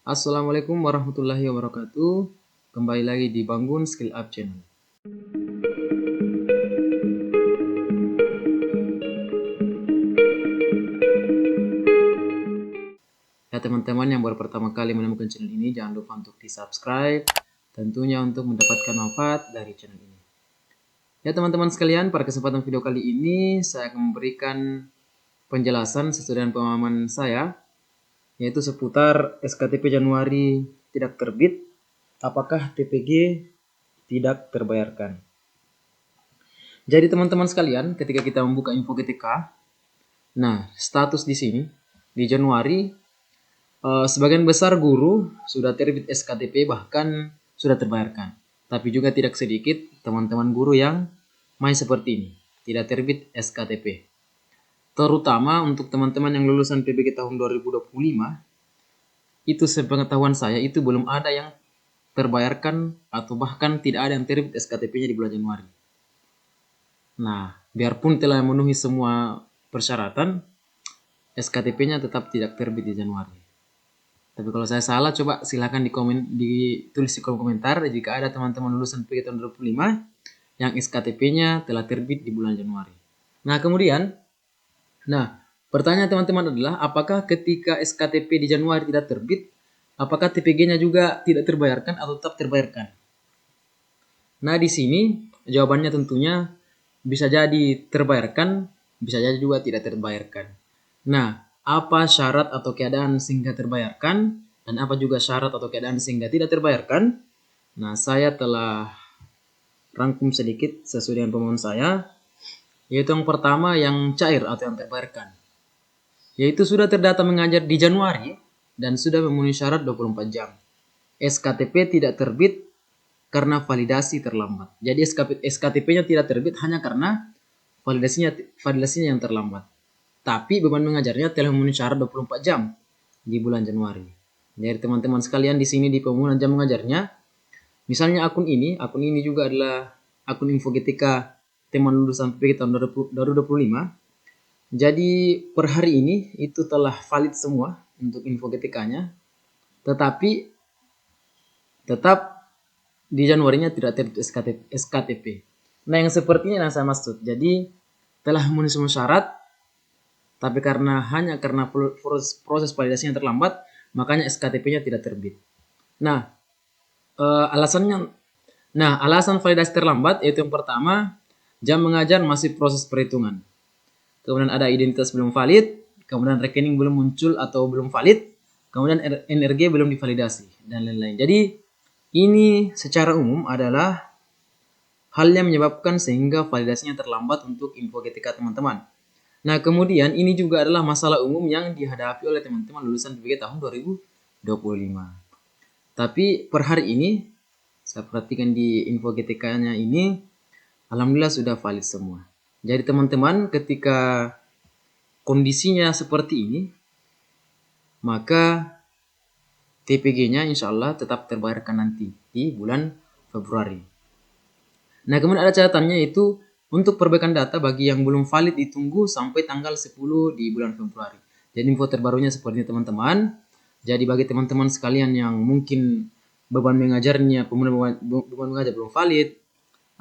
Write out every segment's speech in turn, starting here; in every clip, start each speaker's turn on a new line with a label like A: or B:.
A: Assalamualaikum warahmatullahi wabarakatuh. Kembali lagi di Bangun Skill Up Channel. Ya teman-teman yang baru pertama kali menemukan channel ini, jangan lupa untuk di-subscribe. Tentunya untuk mendapatkan manfaat dari channel ini. Ya teman-teman sekalian, pada kesempatan video kali ini saya akan memberikan penjelasan sesuai dengan pemahaman saya, yaitu seputar SKTP Januari tidak terbit, apakah TPG tidak terbayarkan. Jadi teman-teman sekalian, ketika kita membuka info GTK, nah status di sini di Januari sebagian besar guru sudah terbit SKTP, bahkan sudah terbayarkan. Tapi juga tidak sedikit teman-teman guru yang main seperti ini, tidak terbit SKTP. Terutama untuk teman-teman yang lulusan PBG tahun 2025, itu sepengetahuan saya itu belum ada yang terbayarkan atau bahkan tidak ada yang terbit SKTP-nya di bulan Januari. Nah, biarpun telah memenuhi semua persyaratan, SKTP-nya tetap tidak terbit di Januari. Tapi kalau saya salah, coba silahkan ditulis di kolom komentar jika ada teman-teman lulusan PBG tahun 2025 yang SKTP-nya telah terbit di bulan Januari. Nah, kemudian, pertanyaan teman-teman adalah, apakah ketika SKTP di Januari tidak terbit, apakah TPG-nya juga tidak terbayarkan atau tetap terbayarkan? Nah, di sini jawabannya tentunya bisa jadi terbayarkan, bisa jadi juga tidak terbayarkan. Nah, apa syarat atau keadaan sehingga terbayarkan, dan apa juga syarat atau keadaan sehingga tidak terbayarkan? Nah, saya telah rangkum sedikit sesuai dengan pemahaman saya, yaitu yang pertama yang cair atau yang terbayarkan, yaitu sudah terdata mengajar di Januari dan sudah memenuhi syarat 24 jam. SKTP tidak terbit karena validasi terlambat. Jadi SKTP-nya tidak terbit hanya karena validasinya yang terlambat. Tapi beban mengajarnya telah memenuhi syarat 24 jam di bulan Januari. Jadi teman-teman sekalian di sini di pemenuhan jam mengajarnya, misalnya akun ini juga adalah akun info GTK teman lulusan PPG tahun 2025. Jadi per hari ini itu telah valid semua untuk info GTK-nya. Tetapi tetap di Januarinya tidak terbit SKTP. Nah, yang sepertinya yang saya maksud. Jadi telah memenuhi semua syarat, tapi hanya karena proses validasi yang terlambat, makanya SKTP-nya tidak terbit. Nah, alasan validasi terlambat yaitu yang pertama, jam mengajar masih proses perhitungan. Kemudian ada identitas belum valid, kemudian rekening belum muncul atau belum valid, kemudian NRG belum divalidasi, dan lain-lain. Jadi ini secara umum adalah hal yang menyebabkan sehingga validasinya terlambat untuk info GTK teman-teman. Nah, kemudian ini juga adalah masalah umum yang dihadapi oleh teman-teman lulusan PBG tahun 2025. Tapi per hari ini, saya perhatikan di info GTK-nya ini, alhamdulillah sudah valid semua. Jadi teman-teman ketika kondisinya seperti ini, maka TPG-nya insya Allah tetap terbayarkan nanti di bulan Februari. Nah, kemudian ada catatannya, yaitu untuk perbaikan data bagi yang belum valid ditunggu sampai tanggal 10 di bulan Februari. Jadi info terbarunya seperti ini teman-teman. Jadi bagi teman-teman sekalian yang mungkin beban mengajar belum valid,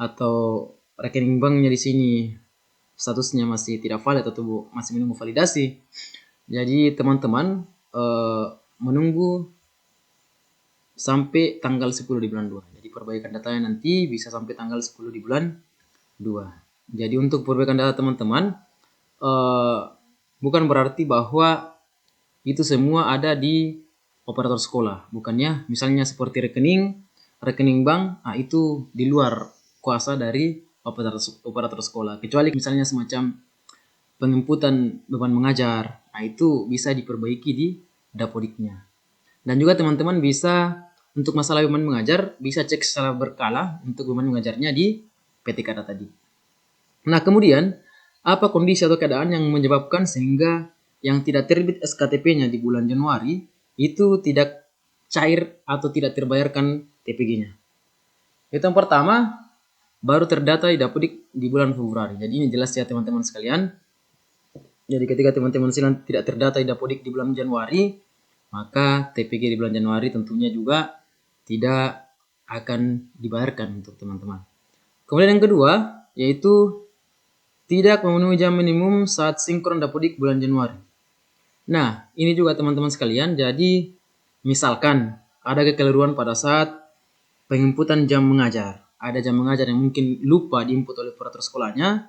A: atau rekening banknya di sini statusnya masih tidak valid atau masih menunggu validasi, jadi teman-teman menunggu sampai tanggal 10 di bulan 2. Jadi perbaikan datanya nanti bisa sampai tanggal 10 di bulan 2. Jadi untuk perbaikan data teman-teman bukan berarti bahwa itu semua ada di operator sekolah. Bukannya misalnya seperti rekening bank, itu di luar kuasa dari operator sekolah. Kecuali misalnya semacam penginputan beban mengajar, itu bisa diperbaiki di Dapodiknya. Dan juga teman-teman bisa untuk masalah beban mengajar bisa cek secara berkala untuk beban mengajarnya di PTK tadi. Nah, kemudian apa kondisi atau keadaan yang menyebabkan sehingga yang tidak terbit SKTP-nya di bulan Januari itu tidak cair atau tidak terbayarkan TPG-nya? Itu yang pertama, baru terdata di Dapodik di bulan Februari. Jadi ini jelas ya teman-teman sekalian. Jadi ketika teman-teman tidak terdata di Dapodik di bulan Januari, maka TPG di bulan Januari tentunya juga tidak akan dibayarkan untuk teman-teman. Kemudian yang kedua, yaitu tidak memenuhi jam minimum saat sinkron dapodik bulan Januari. Nah, ini juga teman-teman sekalian, jadi misalkan ada kekeliruan pada saat penginputan jam mengajar. Ada jam mengajar yang mungkin lupa diinput oleh operator sekolahnya,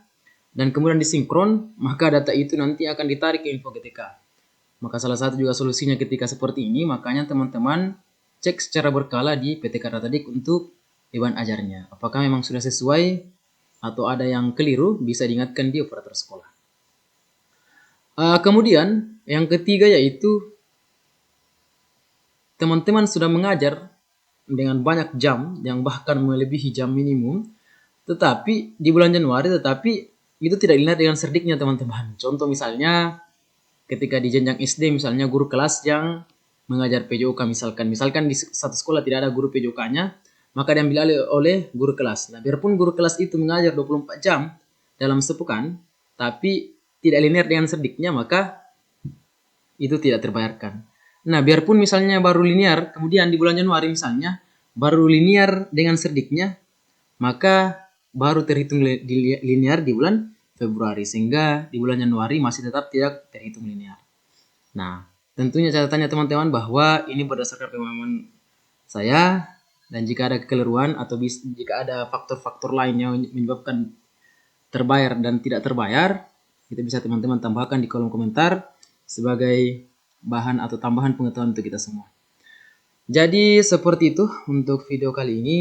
A: dan kemudian disinkron, maka data itu nanti akan ditarik ke info GTK. Maka salah satu juga solusinya ketika seperti ini, makanya teman-teman cek secara berkala di PTK Datadik untuk beban ajarnya. Apakah memang sudah sesuai atau ada yang keliru, bisa diingatkan di operator sekolah. Kemudian yang ketiga yaitu teman-teman sudah mengajar dengan banyak jam yang bahkan melebihi jam minimum, tetapi di bulan Januari itu tidak dilihat dengan serdiknya teman-teman. Contoh misalnya ketika di jenjang SD misalnya guru kelas yang mengajar PJOK misalkan di satu sekolah tidak ada guru PJOK-nya, maka diambil alih oleh guru kelas. Nah, biarpun guru kelas itu mengajar 24 jam dalam sepekan, tapi tidak linear dengan serdiknya, maka itu tidak terbayarkan. Nah, biarpun misalnya baru linear, kemudian di bulan Januari misalnya, baru linear dengan serdiknya, maka baru terhitung linear di bulan Februari. Sehingga di bulan Januari masih tetap tidak terhitung linear. Nah, tentunya catatannya teman-teman bahwa ini berdasarkan pemahaman saya, dan jika ada kekeliruan atau jika ada faktor-faktor lain yang menyebabkan terbayar dan tidak terbayar, itu bisa teman-teman tambahkan di kolom komentar sebagai bahan atau tambahan pengetahuan untuk kita semua. Jadi seperti itu untuk video kali ini.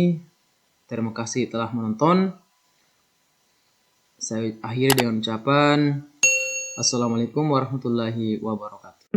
A: Terima kasih telah menonton. Saya akhiri dengan ucapan Assalamualaikum warahmatullahi wabarakatuh.